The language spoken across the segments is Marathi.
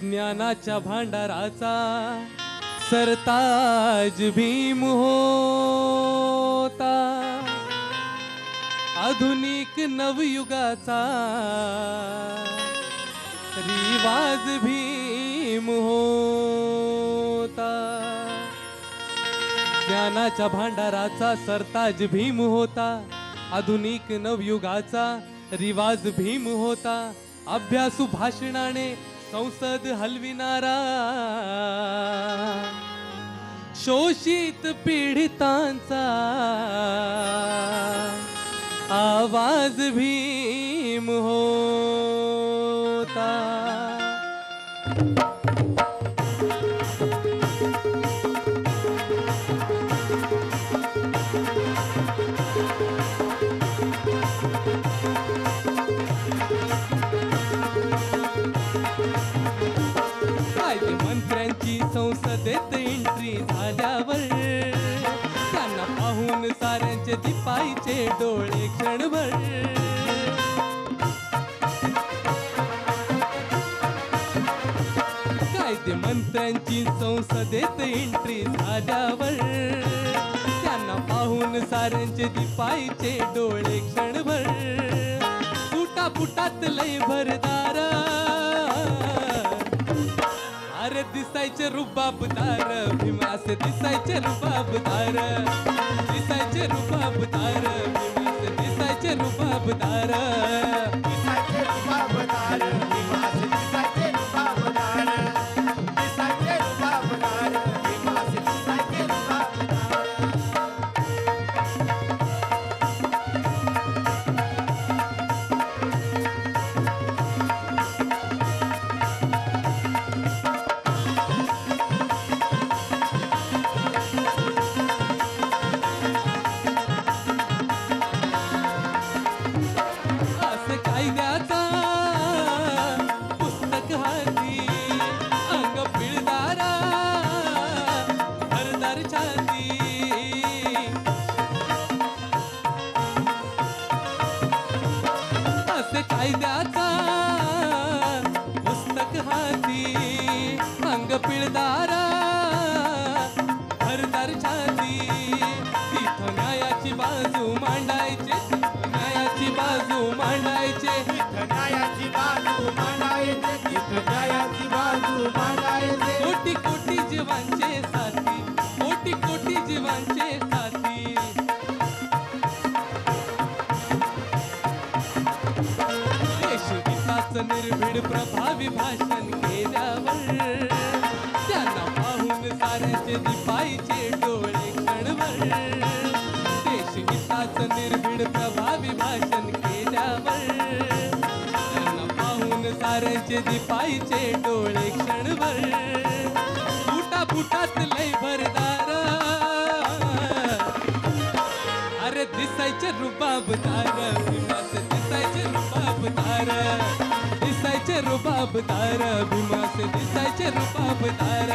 ज्ञानाच्या भांडाराचा सरताज भीम होता, आधुनिक नवयुगाचा रिवाज भीम होता। ज्ञानाच्या भांडाराचा सरताज भीम होता, आधुनिक नवयुगाचा रिवाज भीम होता। अभ्यासू भाषणाने संसद हलविणारा, शोषित पीडितांचा आवाज भीम होता। मंत्र्यांची संसदेत एंट्री झाल्यावर त्यांना पाहून साऱ्यांचे दिपाईचे डोळे क्षणभर। कायदे मंत्र्यांची संसदेत एंट्री झाल्यावर त्यांना पाहून साऱ्यांचे दिपाईचे डोळे क्षणभर। फुटाफुटात लय भरदार, अरे दिसायचे रुबाबदार भीमासे, दिसायचे रुबाबदार, दिसायचे रुबाबदार भीमासे, दिसायचे रुबाबदार, दिसायचे रुबाबदार भीमासे, दिसायचे रुबाबदार, दिसायचे रुबाबदार भीमासे, दिसायचे रुबाबदार। कायद्याचा पुस्तक हाती, अंग पिळदारा भरदार छाती। असे कायद्याचा पुस्तक हाती, अंग पिळदारा भरदार छाती। तिथं न्यायाची बाजू मांडायची, न्यायाची बाजू मांडायचे, न्यायाची बाजू मांडायचे, न्यायाची बाजू मांडायचे। कोटी कोटी जीवांचे साथी, कोटी कोटी जीवांचे साथी। देशहिताचं निर्भीड प्रभावी भाषण केल्यावर त्यांना पाहून साऱ्याचे दिपाईचे डोळे क्षणभर। देशहिताचं निर्भीड प्रभावी भाषण केल्यावर त्यांना पाहून साऱ्यांचे दिपाईचे डोळे क्षणभर। फुटाफुटात लय भरदार, अरे दिसायचे रुबाबदार भीमासे, दिसायचे रुबाबदार, दिसायचे रुबाबदार भीमासे, दिसायचे रुबाबदार।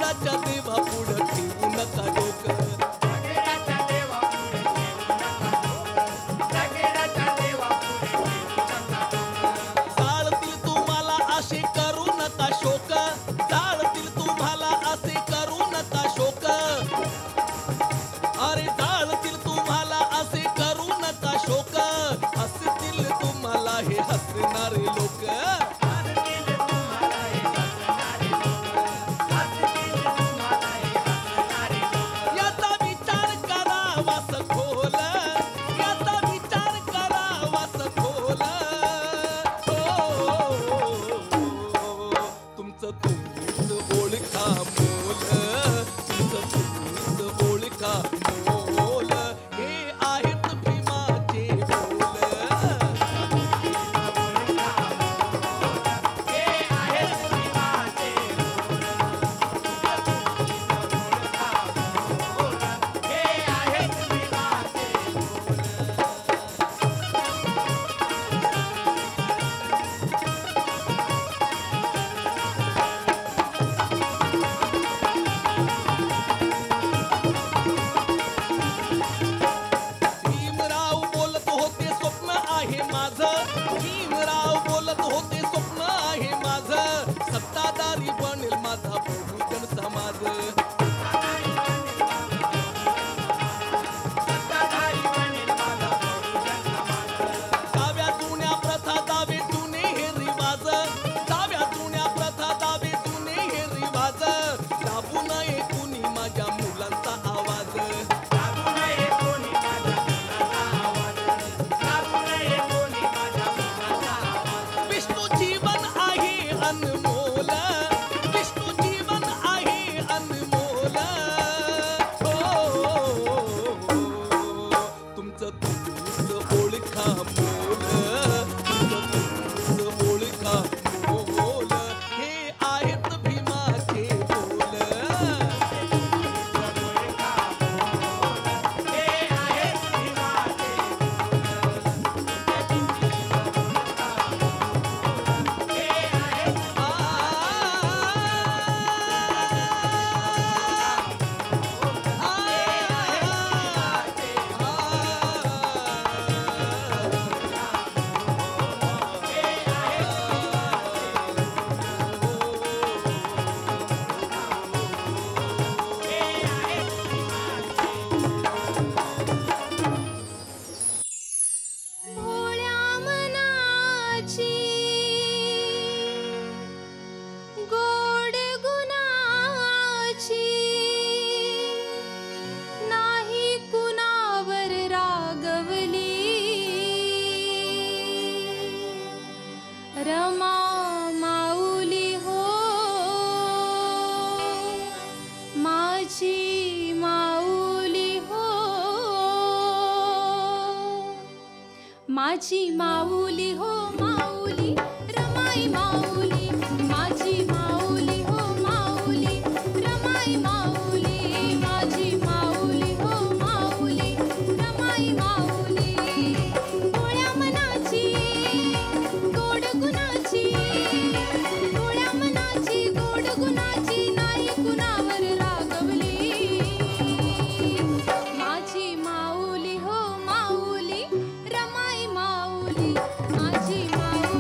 जागेराच्या देवा पुढं ठेवू नका डोकं जागेराच्या देवा पुढे ठेवू नका डोकं. जागेराच्या देवा पुढे ठेवू नका डोकं. चालतील तुम्हाला असे करू नका शोक चालतील तुम्हाला असे करू नका शोक अरे चालतील तुम्हाला असे करू नका शोक हसतील तुम्हाला हे हसणारे लोक हसतील तुम्हाला हे हसणारे लोकं. हसतील तुम्हाला हे हसणारे लोकं. याचा विचार करावा सखोल याचा विचार करावा सखोल तुमचं तुम्हीच ओळखा मोल तुमचं तुम्हीच ओळखा मोल हे आहेत भीमाचे बोल हे आहेत भीमाचे बोल. हे आहेत भीमाचे बोल. भीमराव बोलत होते स्वप्न आहे माझं भीमराव बोलत होते स्वप्न आहे माझं सत्ताधारी बनेल माझा बहुजन समाज सत्ताधारी बनेल माझा बहुजन समाज. जाव्या जुन्या प्रथा दावे जुने हे रिवाज जाव्या जुन्या प्रथा दावे जुने हे रिवाज दाबू नये कुणी माझ्या मुलांचा आवाज दाबू नये कोणी माझ्या मुलाचा आवाज. दाबू नये कोणी माझ्या मुलाचा आवाज. विष्णू जीवन आहे अनमोल विष्णू जीवन आहे अनमोल तुमचं तुम्हीच ओळखा मोल तुमचं तुम्हीच ओळखा मोल हे आहेत भीमाचे बोल हे आहेत भीमाचे हे आहेत भोळ्या मनाची गोड गुणाची नाही कुणावर रागवली रमा माऊली हो माझी माऊली हो माझी माऊली हो माऊली रमाई माऊली माझी माऊली हो माऊली रमाई माऊली माझी माऊली हो माऊली रमाई माऊली भोळ्या मनाची गोड गुणाची भोळ्या मनाची गोड गुणाची नाही कुणावर रागवली माझी माऊली हो माऊली रमाई माऊली माझी माऊली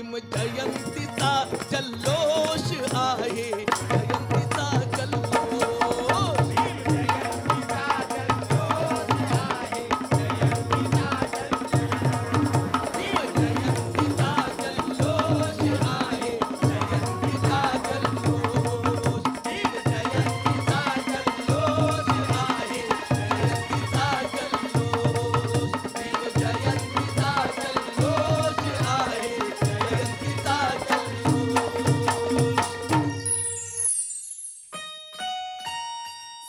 भीम जयंतीचा जल्लोष आहे, जयंतीचा जल्लोष.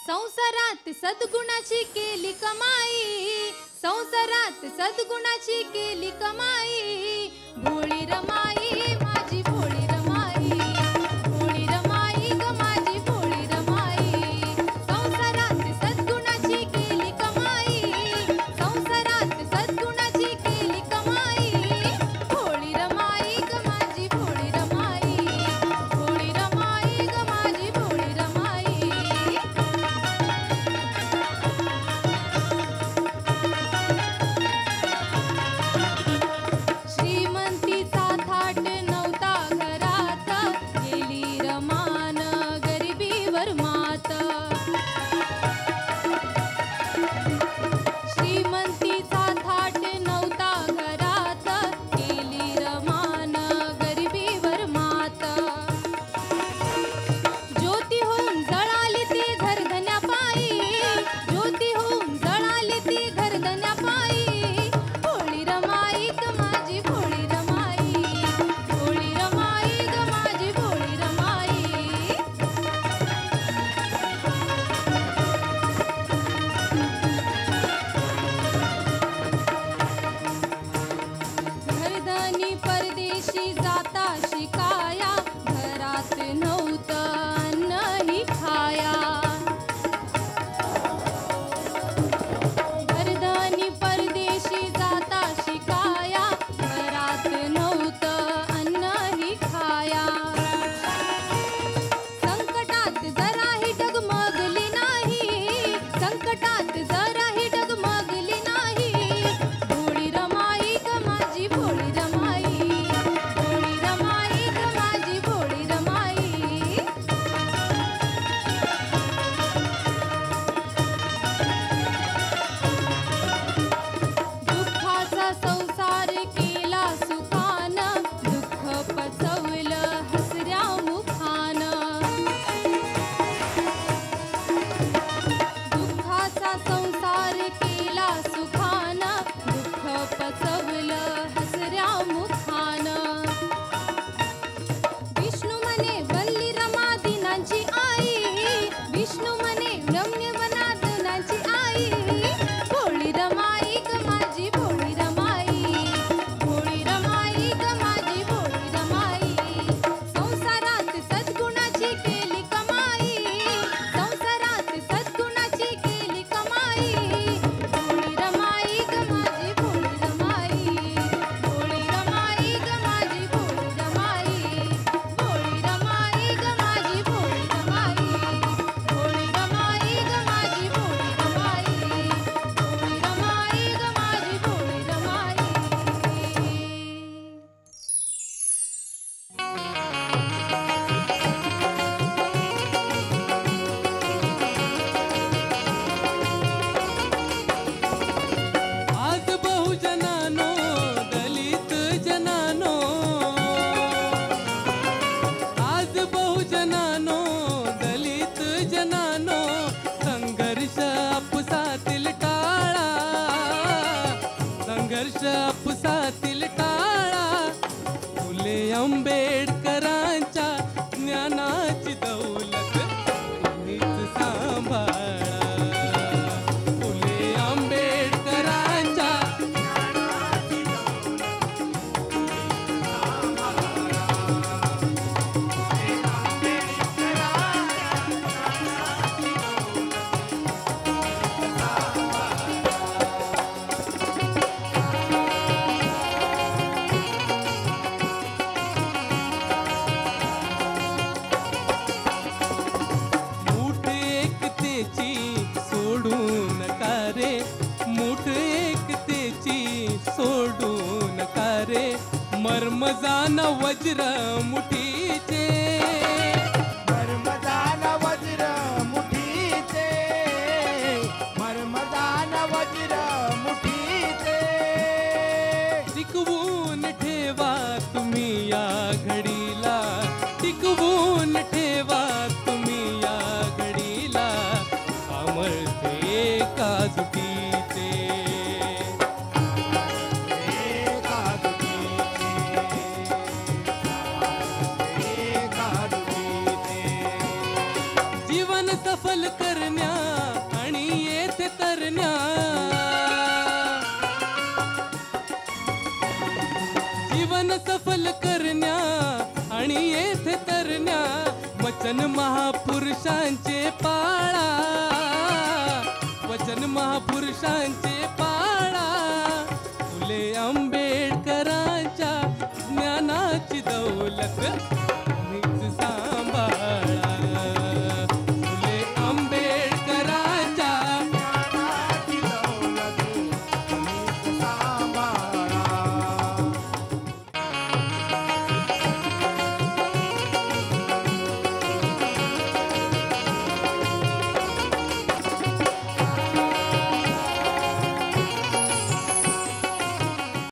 संसारात सद्गुणाची केली कमाई, संसारात सद्गुणाची केली कमाई. भोळी रमाई माझी भोळी रमाई, भोळी रमाई ग माझी भोळी रमाई. संसारात सद्गुणाची केली कमाई, संसारात सद्गुणाची केली कमाई. भोळी रमाई ग माझी भोळी रमाई, भोळी रमाई ग माझी भोळी रमाई. श्रीमंतीचा थाट नव्हता घरात, गेली रमान गरिबीवर मात. श्रीमंतीचा थाट नव्हता घरात, गेली रमान गरिबीवर मात. ज्योती होऊन जळाली ती घरधन्यापायी, ज्योती होऊन जळाली ती घरधन्यापायी. भोळी रमाई ग माझी भोळी रमाई, भोळी रमाई ग माझी भोळी रमाई. घरधनी परदेशी जाता शिकाया, घरात नव्हतं अन्नही खाया. घरधनी परदेशी जाता शिकाया, घरात नव्हतं अन्नही खाया. संकटात जराही डगमगली नाही, संकटात जराही डगमगली नाही. भोळी रमाई ग माझी भोळी रमाई, भोळी रमाई ग माझी भोळी रमाई. दुःखाचा संसार केला सुखानं, दुःख पचवलं हसऱ्या मुखानं. दुःखाचा संसार केला सुखानं, दुःख पचवलं हसऱ्या मुखानं. विष्णू म्हणे वल्ली रमा दिनांची आई, विष्णू म्हणे रम्य मना दिनांची आई. भोळी रमाई ग माझी भोळी रमाई, भोळी रमाई ग माझी भोळी रमाई. संसारात सद्गुणाची केली कमाई, संसारात सद्गुणाची केली कमाई. भोळी रमाई ग माझी भोळी रमाई, भोळी रमाई ग माझी भोळी रमाई. भोळी रमाई ग माझी भोळी रमाई, भोळी रमाई ग माझी भोळी रमाई, भोळी रमाई ग माझी भोळी रमाई. आज बहुजनानो दलित जनानो, आज बहुजनानो दलित जनानो, संघर्ष आपसातील टाळा, संघर्ष आपसातील टाळा. फुले आंबेडकरांच्या ज्ञानाची दौलत तुम्हीच सांभाळा. फुले आंबेडकरांच्या मर्मजान वज्र मुठीचे, मर्मदान वज्र मुठीचे, मर्मदान वज्र मुठीचे. टिकवून ठेवा तुम्ही या घडीला, टिकवून ठेवा तुम्ही या घडीला, सामर्थ्य एका जुटीचे. एका दुटीचे, एका दुटीचे. जीवन सफल करण्या आणि येथे तरण्या, जीवन सफल करण्या आणि येथे तरण्या, वचन महापुरुषांचे पाळा, वचन महापुरुषांचे पाळा. फुले आंबेडकरांच्या ज्ञानाची दौलत